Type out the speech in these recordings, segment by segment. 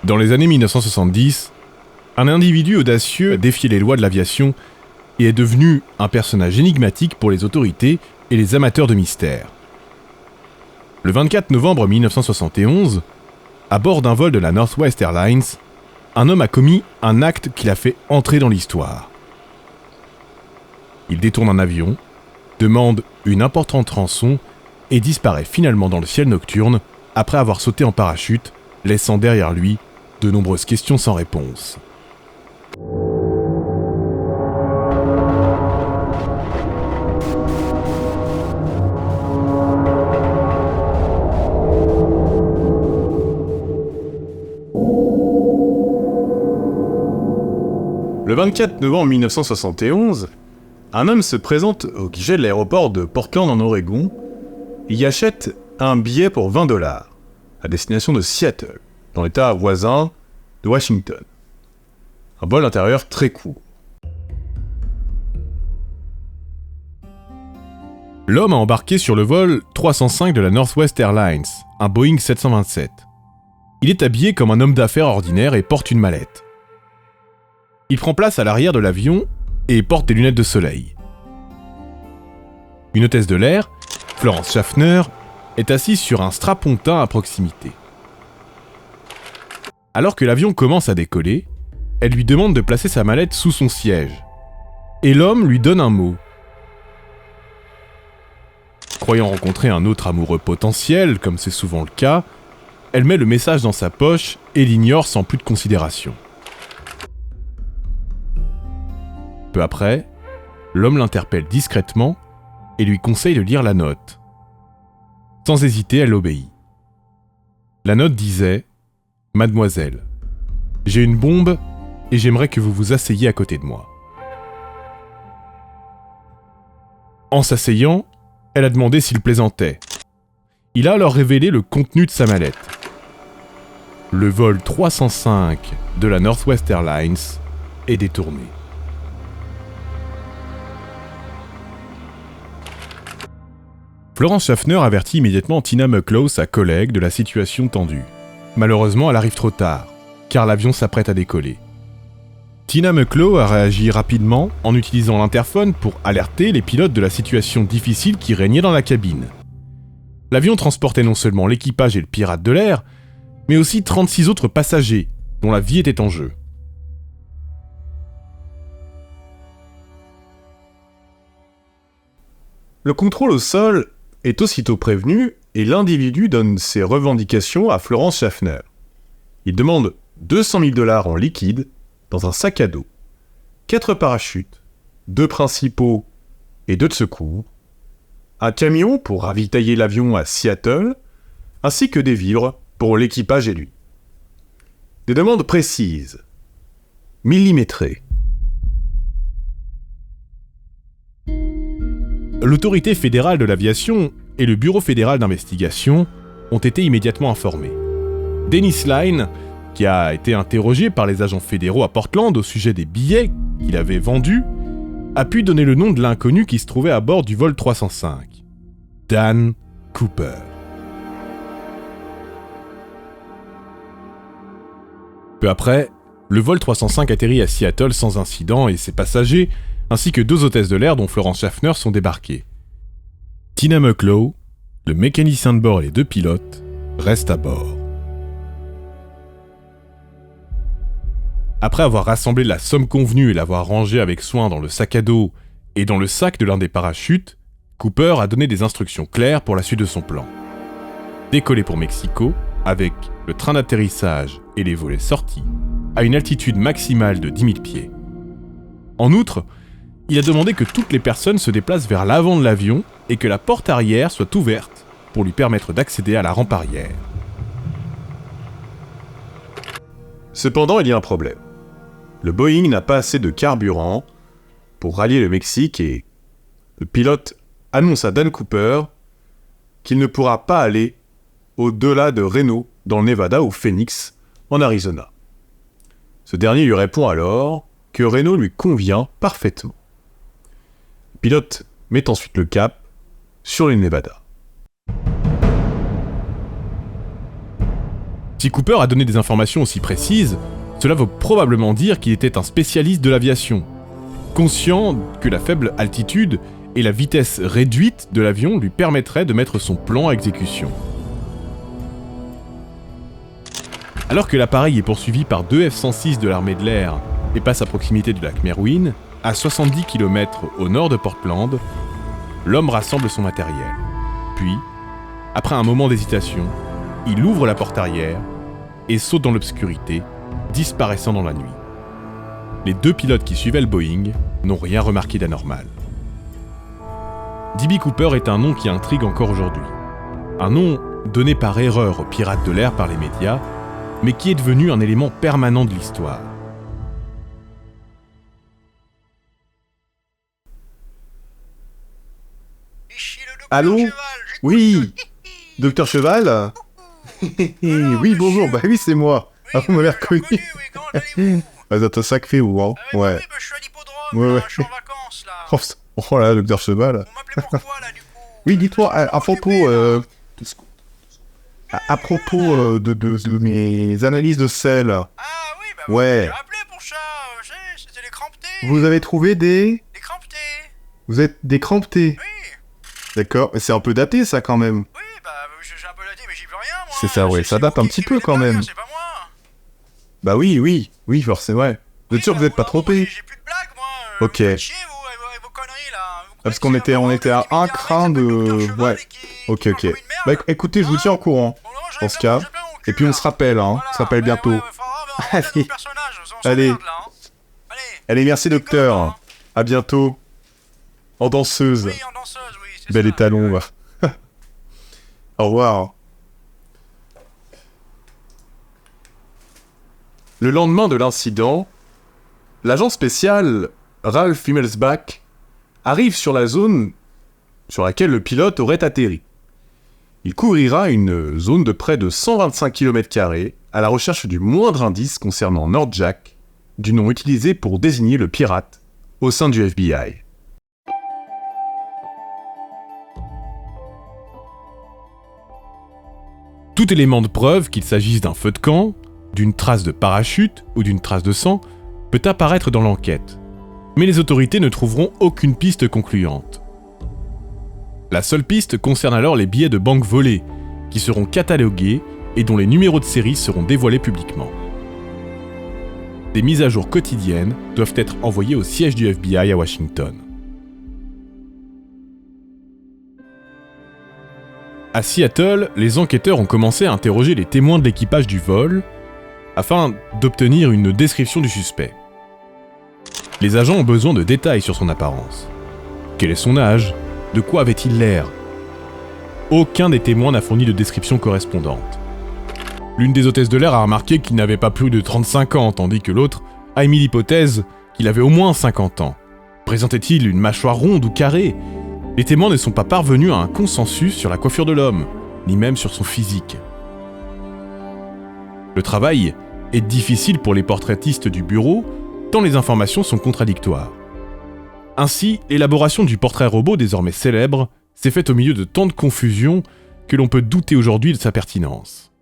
Dans les années 1970, un individu audacieux a défié les lois de l'aviation et est devenu un personnage énigmatique pour les autorités et les amateurs de mystère. Le 24 novembre 1971, à bord d'un vol de la Northwest Airlines, un homme a commis un acte qui l'a fait entrer dans l'histoire. Il détourne un avion, demande une importante rançon et disparaît finalement dans le ciel nocturne après avoir sauté en parachute, laissant derrière lui de nombreuses questions sans réponse. Le 24 novembre 1971, un homme se présente au guichet de l'aéroport de Portland en Oregon et y achète un billet pour $20 à destination de Seattle, dans l'état voisin de Washington. Un vol intérieur très court. L'homme a embarqué sur le vol 305 de la Northwest Airlines, un Boeing 727. Il est habillé comme un homme d'affaires ordinaire et porte une mallette. Il prend place à l'arrière de l'avion et porte des lunettes de soleil. Une hôtesse de l'air, Florence Schaffner, est assise sur un strapontin à proximité. Alors que l'avion commence à décoller, elle lui demande de placer sa mallette sous son siège. Et l'homme lui donne un mot. Croyant rencontrer un autre amoureux potentiel, comme c'est souvent le cas, elle met le message dans sa poche et l'ignore sans plus de considération. Peu après, l'homme l'interpelle discrètement et lui conseille de lire la note. Sans hésiter, elle obéit. La note disait « Mademoiselle, j'ai une bombe et j'aimerais que vous vous asseyiez à côté de moi. » En s'asseyant, elle a demandé s'il plaisantait. Il a alors révélé le contenu de sa mallette. Le vol 305 de la Northwest Airlines est détourné. Florence Schaffner avertit immédiatement Tina Mucklow, sa collègue, de la situation tendue. Malheureusement, elle arrive trop tard, car l'avion s'apprête à décoller. Tina Mucklow a réagi rapidement en utilisant l'interphone pour alerter les pilotes de la situation difficile qui régnait dans la cabine. L'avion transportait non seulement l'équipage et le pirate de l'air, mais aussi 36 autres passagers, dont la vie était en jeu. Le contrôle au sol est aussitôt prévenu et l'individu donne ses revendications à Florence Schaffner. Il demande $200 000 en liquide dans un sac à dos, 4 parachutes, 2 principaux et 2 de secours, un camion pour ravitailler l'avion à Seattle, ainsi que des vivres pour l'équipage et lui. Des demandes précises, millimétrées. L'autorité fédérale de l'aviation et le Bureau fédéral d'investigation ont été immédiatement informés. Dennis Line, qui a été interrogé par les agents fédéraux à Portland au sujet des billets qu'il avait vendus, a pu donner le nom de l'inconnu qui se trouvait à bord du vol 305. Dan Cooper. Peu après, le vol 305 atterrit à Seattle sans incident et ses passagers, ainsi que 2 hôtesses de l'air dont Florence Schaffner, sont débarqués. Tina Mucklow, le mécanicien de bord et les 2 pilotes restent à bord. Après avoir rassemblé la somme convenue et l'avoir rangée avec soin dans le sac à dos et dans le sac de l'un des parachutes, Cooper a donné des instructions claires pour la suite de son plan. Décoller pour Mexico, avec le train d'atterrissage et les volets sortis, à une altitude maximale de 10 000 pieds. En outre, il a demandé que toutes les personnes se déplacent vers l'avant de l'avion et que la porte arrière soit ouverte pour lui permettre d'accéder à la rampe arrière. Cependant, il y a un problème. Le Boeing n'a pas assez de carburant pour rallier le Mexique et le pilote annonce à Dan Cooper qu'il ne pourra pas aller au-delà de Reno, dans le Nevada, ou Phoenix, en Arizona. Ce dernier lui répond alors que Reno lui convient parfaitement. Le pilote met ensuite le cap sur le Nevada. Si Cooper a donné des informations aussi précises, cela veut probablement dire qu'il était un spécialiste de l'aviation, conscient que la faible altitude et la vitesse réduite de l'avion lui permettraient de mettre son plan à exécution. Alors que l'appareil est poursuivi par 2 F-106 de l'armée de l'air et passe à proximité du lac Merwin, à 70 km au nord de Portland, l'homme rassemble son matériel. Puis, après un moment d'hésitation, il ouvre la porte arrière et saute dans l'obscurité, disparaissant dans la nuit. Les 2 pilotes qui suivaient le Boeing n'ont rien remarqué d'anormal. D.B. Cooper est un nom qui intrigue encore aujourd'hui. Un nom donné par erreur aux pirates de l'air par les médias, mais qui est devenu un élément permanent de l'histoire. Allô ? Oui, Docteur Cheval ? Oui, bonjour, bah oui, c'est moi. Ah, vous m'avez reconnu. Vous êtes un sacré, vous, hein ? Ouais. Oui, bah, je suis à l'hippodrome, Ouais. là, je suis en vacances, là. Oh là, Docteur Cheval. On m'appelait pourquoi, là, du coup? Oui, dites-moi, à propos de mes analyses de sel, Ah oui, bah Ouais. j'ai appelé pour ça, c'était les cramptés. vous avez trouvé des... Les cramptés, Vous êtes des cramptés. oui. D'accord, mais c'est un peu daté, ça, quand même. Oui, bah j'ai un peu daté, mais j'y peux rien, moi. C'est ça, ouais, ça c'est date vous un qui petit écrivez peu, quand les blagues, même. hein, c'est pas moi. Bah oui, forcément, ouais. Vous êtes sûr que vous bah, n'êtes pas moi, trompé? J'ai plus de blagues, moi. Ok. Vous faites chier, vous, avec vos conneries, là. Vous Parce croyez qu'on que c'est était- on un était à moment où un il y a cran mec qui s'appelle de- Dr. Cheval ouais. et qui Ok, parle ok. comme une merde. Bah écoutez, je vous tiens au courant, Bon, non, je dans ce réclame- cas. je réclame mon Et cul, puis on là. se rappelle, hein. Voilà. On se rappelle Ouais, bientôt. ouais, faut avoir un Allez. personnage, on Allez. s'emmerde, là, hein. Allez. Allez, merci, Comme, docteur. hein. À bientôt. En danseuse. Oui, en danseuse, oui, c'est Bel ça. étalon, va. Au revoir. Le lendemain de l'incident, l'agent spécial Ralph Himmelsbach arrive sur la zone sur laquelle le pilote aurait atterri. Il couvrira une zone de près de 125 km² à la recherche du moindre indice concernant Nordjack, du nom utilisé pour désigner le pirate au sein du FBI. Tout élément de preuve, qu'il s'agisse d'un feu de camp, d'une trace de parachute ou d'une trace de sang, peut apparaître dans l'enquête. Mais les autorités ne trouveront aucune piste concluante. La seule piste concerne alors les billets de banque volés, qui seront catalogués et dont les numéros de série seront dévoilés publiquement. Des mises à jour quotidiennes doivent être envoyées au siège du FBI à Washington. À Seattle, les enquêteurs ont commencé à interroger les témoins de l'équipage du vol afin d'obtenir une description du suspect. Les agents ont besoin de détails sur son apparence. Quel est son âge? De quoi avait-il l'air? Aucun des témoins n'a fourni de description correspondante. L'une des hôtesses de l'air a remarqué qu'il n'avait pas plus de 35 ans, tandis que l'autre a émis l'hypothèse qu'il avait au moins 50 ans. Présentait-il une mâchoire ronde ou carrée? Les témoins ne sont pas parvenus à un consensus sur la coiffure de l'homme, ni même sur son physique. Le travail est difficile pour les portraitistes du bureau, tant les informations sont contradictoires. Ainsi, l'élaboration du portrait robot désormais célèbre s'est faite au milieu de tant de confusion que l'on peut douter aujourd'hui de sa pertinence.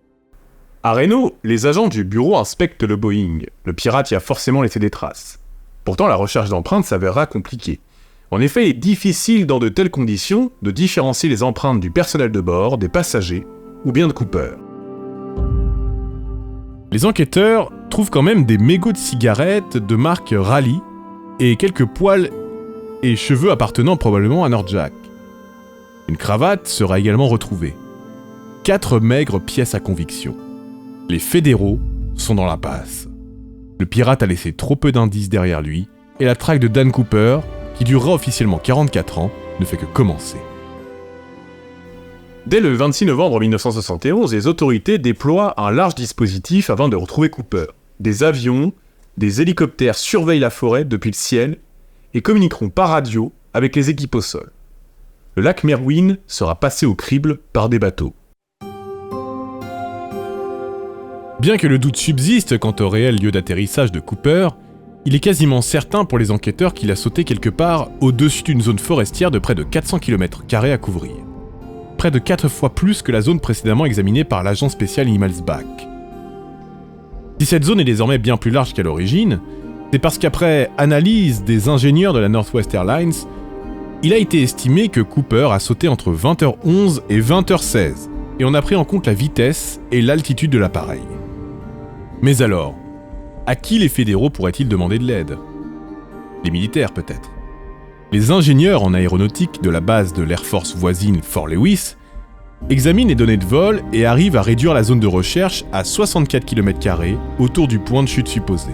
À Reno, les agents du bureau inspectent le Boeing. Le pirate y a forcément laissé des traces. Pourtant, la recherche d'empreintes s'avérera compliquée. En effet, il est difficile dans de telles conditions de différencier les empreintes du personnel de bord, des passagers ou bien de Cooper. Les enquêteurs trouvent quand même des mégots de cigarettes de marque Raleigh et quelques poils et cheveux appartenant probablement à Nordjack. Une cravate sera également retrouvée. 4 maigres pièces à conviction. Les fédéraux sont dans la passe. Le pirate a laissé trop peu d'indices derrière lui et la traque de Dan Cooper, qui durera officiellement 44 ans, ne fait que commencer. Dès le 26 novembre 1971, les autorités déploient un large dispositif afin de retrouver Cooper. Des avions, des hélicoptères surveillent la forêt depuis le ciel et communiqueront par radio avec les équipes au sol. Le lac Merwin sera passé au crible par des bateaux. Bien que le doute subsiste quant au réel lieu d'atterrissage de Cooper, il est quasiment certain pour les enquêteurs qu'il a sauté quelque part au-dessus d'une zone forestière de près de 400 km² à couvrir. Près de 4 fois plus que la zone précédemment examinée par l'agent spécial Himmelsbach. Si cette zone est désormais bien plus large qu'à l'origine, c'est parce qu'après analyse des ingénieurs de la Northwest Airlines, il a été estimé que Cooper a sauté entre 20h11 et 20h16, et on a pris en compte la vitesse et l'altitude de l'appareil. Mais alors, à qui les fédéraux pourraient-ils demander de l'aide ? Les militaires peut-être. Les ingénieurs en aéronautique de la base de l'Air Force voisine Fort Lewis examinent les données de vol et arrivent à réduire la zone de recherche à 64 km² autour du point de chute supposé.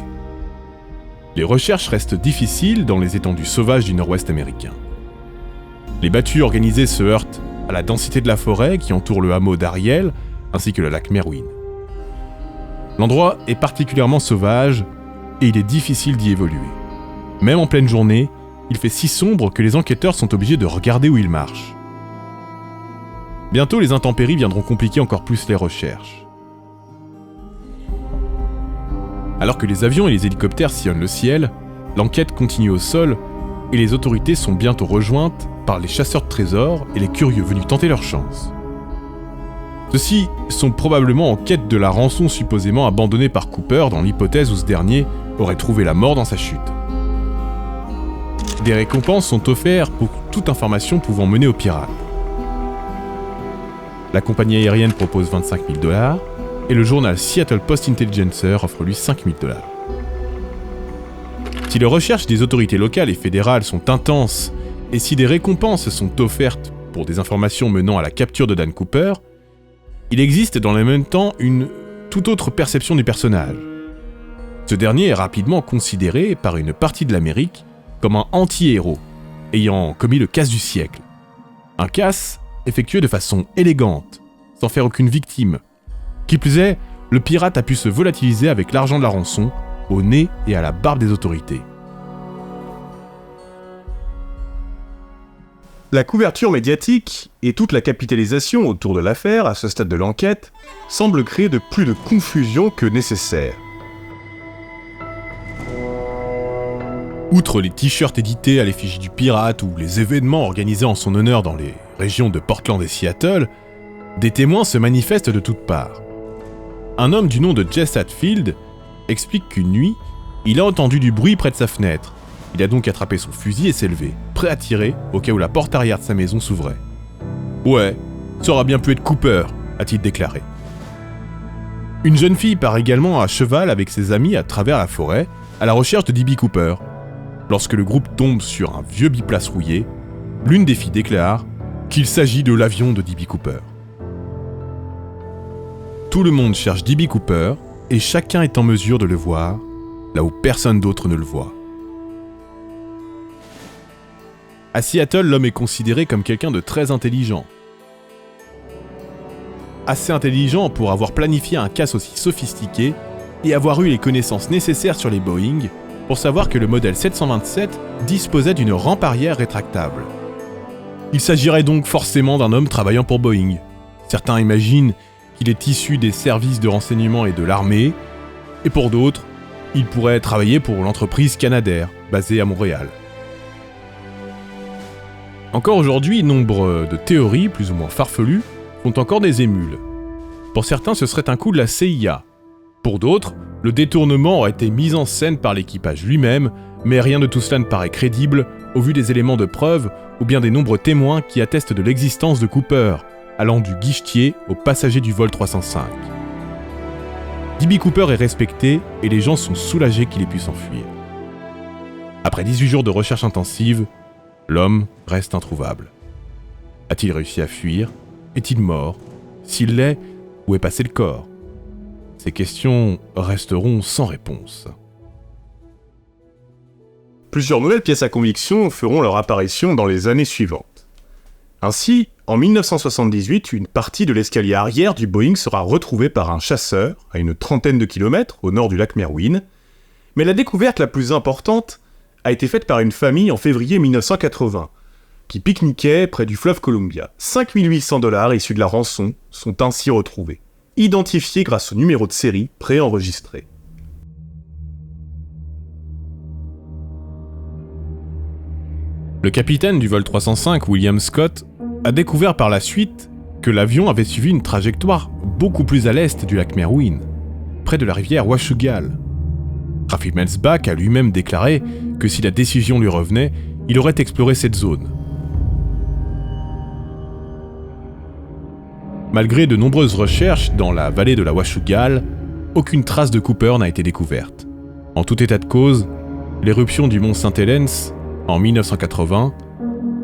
Les recherches restent difficiles dans les étendues sauvages du nord-ouest américain. Les battues organisées se heurtent à la densité de la forêt qui entoure le hameau d'Ariel ainsi que le lac Merwin. L'endroit est particulièrement sauvage et il est difficile d'y évoluer. Même en pleine journée, il fait si sombre que les enquêteurs sont obligés de regarder où ils marchent. Bientôt, les intempéries viendront compliquer encore plus les recherches. Alors que les avions et les hélicoptères sillonnent le ciel, l'enquête continue au sol et les autorités sont bientôt rejointes par les chasseurs de trésors et les curieux venus tenter leur chance. Ceux-ci sont probablement en quête de la rançon supposément abandonnée par Cooper dans l'hypothèse où ce dernier aurait trouvé la mort dans sa chute. Des récompenses sont offertes pour toute information pouvant mener aux pirates. La compagnie aérienne propose 25 000 $ et le journal Seattle Post-Intelligencer offre lui 5 000 $. Si les recherches des autorités locales et fédérales sont intenses et si des récompenses sont offertes pour des informations menant à la capture de Dan Cooper, il existe dans le même temps une toute autre perception du personnage. Ce dernier est rapidement considéré par une partie de l'Amérique comme un anti-héros, ayant commis le casse du siècle. Un casse effectué de façon élégante, sans faire aucune victime. Qui plus est, le pirate a pu se volatiliser avec l'argent de la rançon, au nez et à la barbe des autorités. La couverture médiatique et toute la capitalisation autour de l'affaire, à ce stade de l'enquête, semblent créer de plus de confusion que nécessaire. Outre les t-shirts édités à l'effigie du pirate ou les événements organisés en son honneur dans les régions de Portland et Seattle, des témoins se manifestent de toutes parts. Un homme du nom de Jess Hatfield explique qu'une nuit, il a entendu du bruit près de sa fenêtre. Il a donc attrapé son fusil et s'est levé, prêt à tirer au cas où la porte arrière de sa maison s'ouvrait. « Ouais, ça aura bien pu être Cooper », a-t-il déclaré. Une jeune fille part également à cheval avec ses amis à travers la forêt, à la recherche de D.B. Cooper. Lorsque le groupe tombe sur un vieux biplace rouillé, l'une des filles déclare qu'il s'agit de l'avion de D.B. Cooper. Tout le monde cherche D.B. Cooper et chacun est en mesure de le voir, là où personne d'autre ne le voit. À Seattle, l'homme est considéré comme quelqu'un de très intelligent. Assez intelligent pour avoir planifié un casse aussi sophistiqué et avoir eu les connaissances nécessaires sur les Boeing pour savoir que le modèle 727 disposait d'une rampe arrière rétractable. Il s'agirait donc forcément d'un homme travaillant pour Boeing. Certains imaginent qu'il est issu des services de renseignement et de l'armée, et pour d'autres, il pourrait travailler pour l'entreprise Canadair, basée à Montréal. Encore aujourd'hui, nombre de théories, plus ou moins farfelues, font encore des émules. Pour certains, ce serait un coup de la CIA. Pour d'autres, le détournement aurait été mis en scène par l'équipage lui-même, mais rien de tout cela ne paraît crédible au vu des éléments de preuve ou bien des nombreux témoins qui attestent de l'existence de Cooper, allant du guichetier aux passagers du vol 305. D.B. Cooper est respecté et les gens sont soulagés qu'il ait pu s'enfuir. Après 18 jours de recherche intensive, l'homme reste introuvable. A-t-il réussi à fuir ? Est-il mort ? S'il l'est, où est passé le corps ? Ces questions resteront sans réponse. Plusieurs nouvelles pièces à conviction feront leur apparition dans les années suivantes. Ainsi, en 1978, une partie de l'escalier arrière du Boeing sera retrouvée par un chasseur à une trentaine de kilomètres au nord du lac Merwin, mais la découverte la plus importante a été faite par une famille en février 1980, qui pique-niquait près du fleuve Columbia. 5 800 $ issus de la rançon sont ainsi retrouvés, identifiés grâce au numéro de série préenregistré. Le capitaine du vol 305, William Scott, a découvert par la suite que l'avion avait suivi une trajectoire beaucoup plus à l'est du lac Merwin, près de la rivière Washougal. Ralph Melsbach a lui-même déclaré que si la décision lui revenait, il aurait exploré cette zone. Malgré de nombreuses recherches dans la vallée de la Washougal, aucune trace de Cooper n'a été découverte. En tout état de cause, l'éruption du mont St. Helens, en 1980,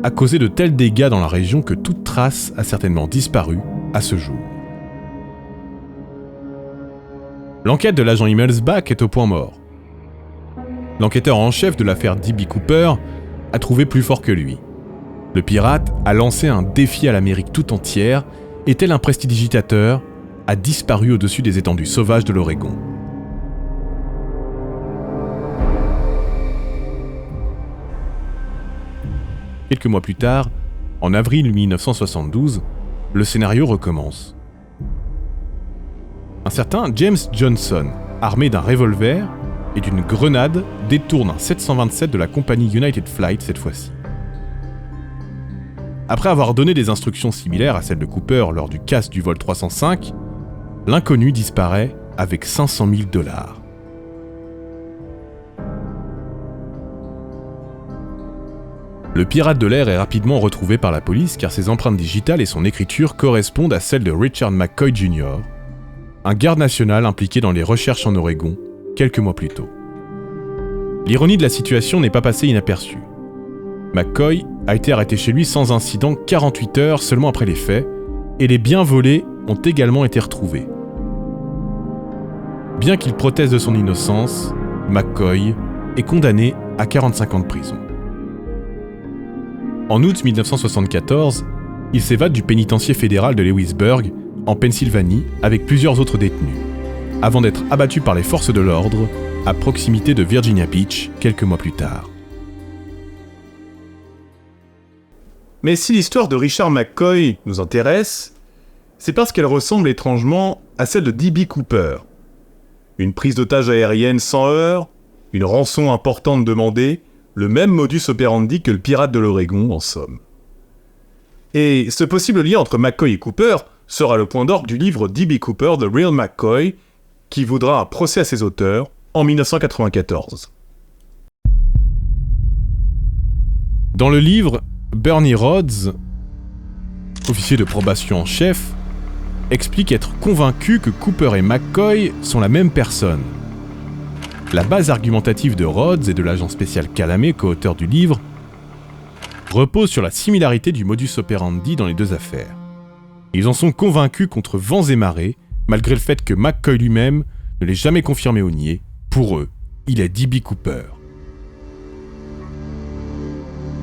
a causé de tels dégâts dans la région que toute trace a certainement disparu à ce jour. L'enquête de l'agent Melsbach est au point mort. L'enquêteur en chef de l'affaire D.B. Cooper a trouvé plus fort que lui. Le pirate a lancé un défi à l'Amérique tout entière et tel un prestidigitateur, a disparu au-dessus des étendues sauvages de l'Oregon. Quelques mois plus tard, en avril 1972, le scénario recommence. Un certain James Johnson, armé d'un revolver et d'une grenade, détourne un 727 de la compagnie United Flight cette fois-ci. Après avoir donné des instructions similaires à celles de Cooper lors du casse du vol 305, l'inconnu disparaît avec $500 000. Le pirate de l'air est rapidement retrouvé par la police car ses empreintes digitales et son écriture correspondent à celles de Richard McCoy Jr., un garde national impliqué dans les recherches en Oregon quelques mois plus tôt. L'ironie de la situation n'est pas passée inaperçue. McCoy a été arrêté chez lui sans incident 48 heures seulement après les faits, et les biens volés ont également été retrouvés. Bien qu'il proteste de son innocence, McCoy est condamné à 45 ans de prison. En août 1974, il s'évade du pénitencier fédéral de Lewisburg, en Pennsylvanie, avec plusieurs autres détenus, avant d'être abattu par les forces de l'ordre à proximité de Virginia Beach quelques mois plus tard. Mais si l'histoire de Richard McCoy nous intéresse, c'est parce qu'elle ressemble étrangement à celle de D.B. Cooper. Une prise d'otage aérienne sans heurts, une rançon importante demandée, le même modus operandi que le pirate de l'Oregon, en somme. Et ce possible lien entre McCoy et Cooper sera le point d'orgue du livre D.B. Cooper, The Real McCoy, qui vaudra un procès à ses auteurs en 1994. Dans le livre, Bernie Rhodes, officier de probation en chef, explique être convaincu que Cooper et McCoy sont la même personne. La base argumentative de Rhodes et de l'agent spécial Calamé, co-auteur du livre, repose sur la similarité du modus operandi dans les deux affaires. Ils en sont convaincus contre vents et marées, malgré le fait que McCoy lui-même ne l'ait jamais confirmé ou nié. Pour eux, il est D.B. Cooper.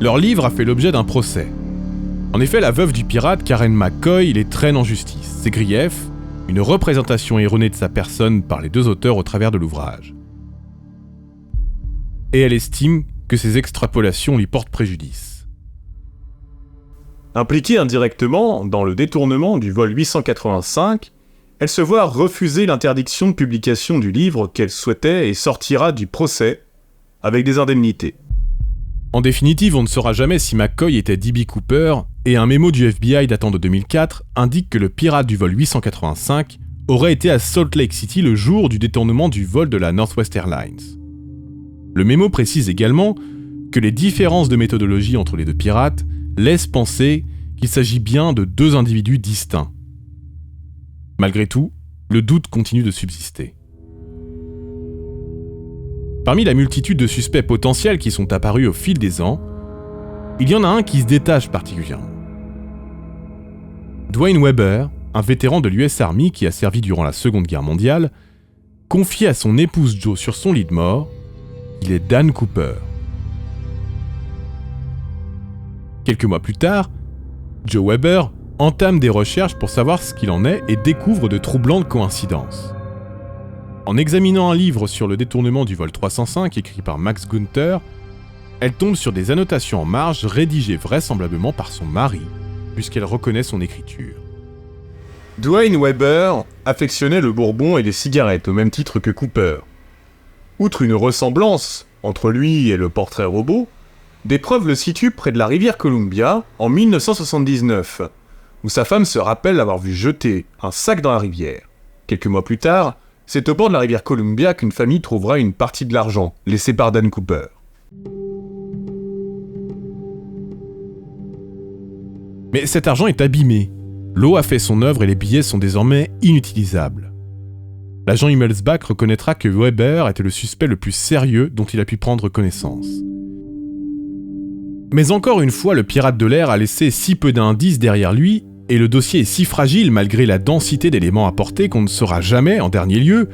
Leur livre a fait l'objet d'un procès. En effet, la veuve du pirate, Karen McCoy, les traîne en justice. Ses griefs, une représentation erronée de sa personne par les deux auteurs au travers de l'ouvrage. Et elle estime que ces extrapolations lui portent préjudice. Impliquée indirectement dans le détournement du vol 885, elle se voit refuser l'interdiction de publication du livre qu'elle souhaitait et sortira du procès avec des indemnités. En définitive, on ne saura jamais si McCoy était D.B. Cooper, et un mémo du FBI datant de 2004 indique que le pirate du vol 885 aurait été à Salt Lake City le jour du détournement du vol de la Northwest Airlines. Le mémo précise également que les différences de méthodologie entre les deux pirates laissent penser qu'il s'agit bien de deux individus distincts. Malgré tout, le doute continue de subsister. Parmi la multitude de suspects potentiels qui sont apparus au fil des ans, il y en a un qui se détache particulièrement. Dwayne Weber, un vétéran de l'US Army qui a servi durant la Seconde Guerre mondiale, confie à son épouse Jo sur son lit de mort qu'il est Dan Cooper. Quelques mois plus tard, Joe Weber entame des recherches pour savoir ce qu'il en est et découvre de troublantes coïncidences. En examinant un livre sur le détournement du vol 305 écrit par Max Gunther, elle tombe sur des annotations en marge rédigées vraisemblablement par son mari, puisqu'elle reconnaît son écriture. Dwayne Weber affectionnait le bourbon et les cigarettes au même titre que Cooper. Outre une ressemblance entre lui et le portrait robot, des preuves le situent près de la rivière Columbia en 1979, où sa femme se rappelle l'avoir vu jeter un sac dans la rivière. Quelques mois plus tard, c'est au bord de la rivière Columbia qu'une famille trouvera une partie de l'argent laissé par Dan Cooper. Mais cet argent est abîmé. L'eau a fait son œuvre et les billets sont désormais inutilisables. L'agent Himmelsbach reconnaîtra que Weber était le suspect le plus sérieux dont il a pu prendre connaissance. Mais encore une fois, le pirate de l'air a laissé si peu d'indices derrière lui, et le dossier est si fragile malgré la densité d'éléments apportés qu'on ne saura jamais, en dernier lieu,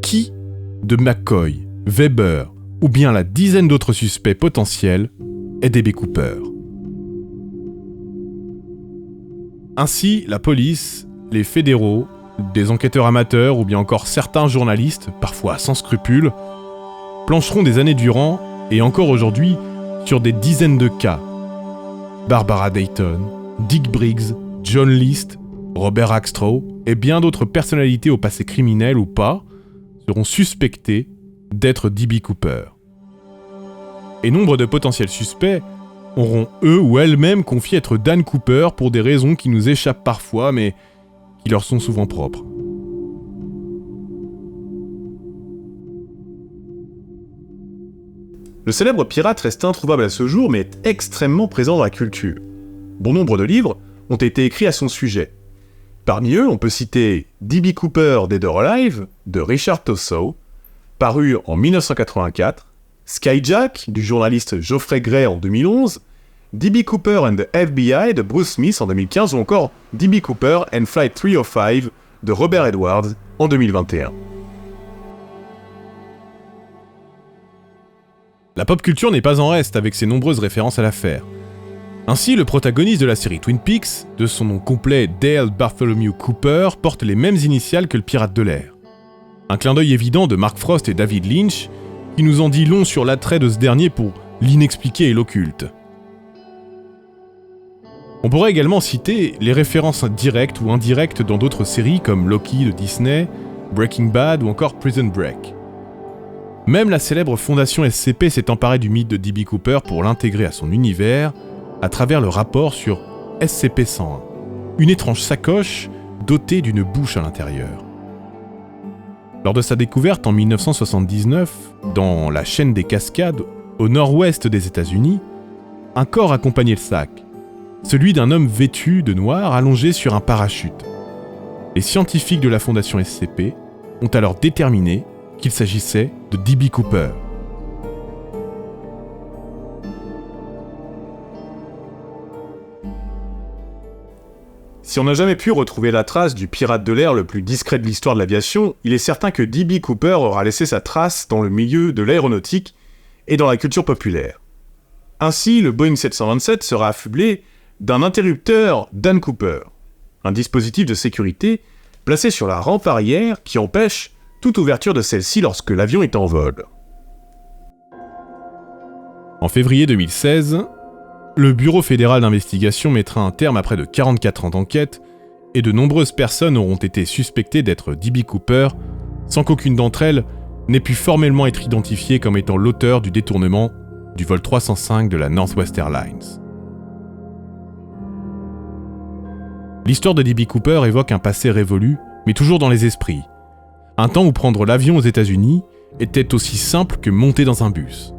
qui de McCoy, Weber ou bien la dizaine d'autres suspects potentiels est D.B. Cooper. Ainsi, la police, les fédéraux, des enquêteurs amateurs ou bien encore certains journalistes, parfois sans scrupules, plancheront des années durant, et encore aujourd'hui, sur des dizaines de cas. Barbara Dayton, Dick Briggs, John List, Robert Rackstraw et bien d'autres personnalités au passé criminel ou pas seront suspectés d'être D.B. Cooper. Et nombre de potentiels suspects auront eux ou elles-mêmes confié être Dan Cooper pour des raisons qui nous échappent parfois mais qui leur sont souvent propres. Le célèbre pirate reste introuvable à ce jour mais est extrêmement présent dans la culture. Bon nombre de livres ont été écrits à son sujet. Parmi eux, on peut citer D.B. Cooper Dead or Alive de Richard Tossow, paru en 1984, Skyjack du journaliste Geoffrey Gray en 2011, D.B. Cooper and the FBI de Bruce Smith en 2015 ou encore D.B. Cooper and Flight 305 de Robert Edwards en 2021. La pop culture n'est pas en reste avec ses nombreuses références à l'affaire. Ainsi, le protagoniste de la série Twin Peaks, de son nom complet Dale Bartholomew Cooper, porte les mêmes initiales que le pirate de l'air. Un clin d'œil évident de Mark Frost et David Lynch, qui nous en dit long sur l'attrait de ce dernier pour l'inexpliqué et l'occulte. On pourrait également citer les références directes ou indirectes dans d'autres séries comme Loki de Disney, Breaking Bad ou encore Prison Break. Même la célèbre fondation SCP s'est emparée du mythe de D.B. Cooper pour l'intégrer à son univers à travers le rapport sur SCP-101, une étrange sacoche dotée d'une bouche à l'intérieur. Lors de sa découverte en 1979, dans la chaîne des Cascades, au nord-ouest des États-Unis, un corps accompagnait le sac, celui d'un homme vêtu de noir allongé sur un parachute. Les scientifiques de la fondation SCP ont alors déterminé qu'il s'agissait de D.B. Cooper. Si on n'a jamais pu retrouver la trace du pirate de l'air le plus discret de l'histoire de l'aviation, il est certain que D.B. Cooper aura laissé sa trace dans le milieu de l'aéronautique et dans la culture populaire. Ainsi, le Boeing 727 sera affublé d'un interrupteur Dan Cooper, un dispositif de sécurité placé sur la rampe arrière qui empêche toute ouverture de celle-ci lorsque l'avion est en vol. En février 2016, le Bureau fédéral d'investigation mettra un terme à près de 44 ans d'enquête et de nombreuses personnes auront été suspectées d'être D.B. Cooper sans qu'aucune d'entre elles n'ait pu formellement être identifiée comme étant l'auteur du détournement du vol 305 de la Northwest Airlines. L'histoire de D.B. Cooper évoque un passé révolu, mais toujours dans les esprits. Un temps où prendre l'avion aux États-Unis était aussi simple que monter dans un bus.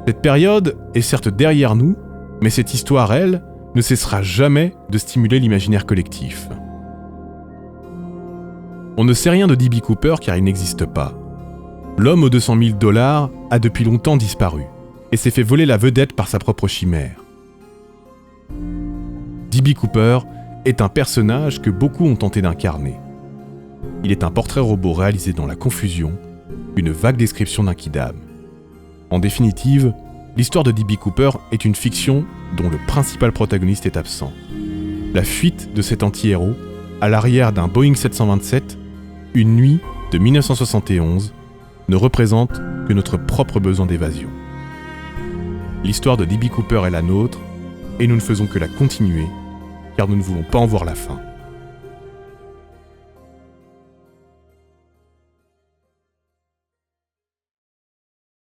Cette période est certes derrière nous, mais cette histoire, elle, ne cessera jamais de stimuler l'imaginaire collectif. On ne sait rien de D.B. Cooper car il n'existe pas. L'homme aux $200 000 a depuis longtemps disparu et s'est fait voler la vedette par sa propre chimère. D.B. Cooper est un personnage que beaucoup ont tenté d'incarner. Il est un portrait robot réalisé dans la confusion, une vague description d'un kidam. En définitive, l'histoire de D.B. Cooper est une fiction dont le principal protagoniste est absent. La fuite de cet anti-héros à l'arrière d'un Boeing 727, une nuit de 1971, ne représente que notre propre besoin d'évasion. L'histoire de D.B. Cooper est la nôtre, et nous ne faisons que la continuer, car nous ne voulons pas en voir la fin.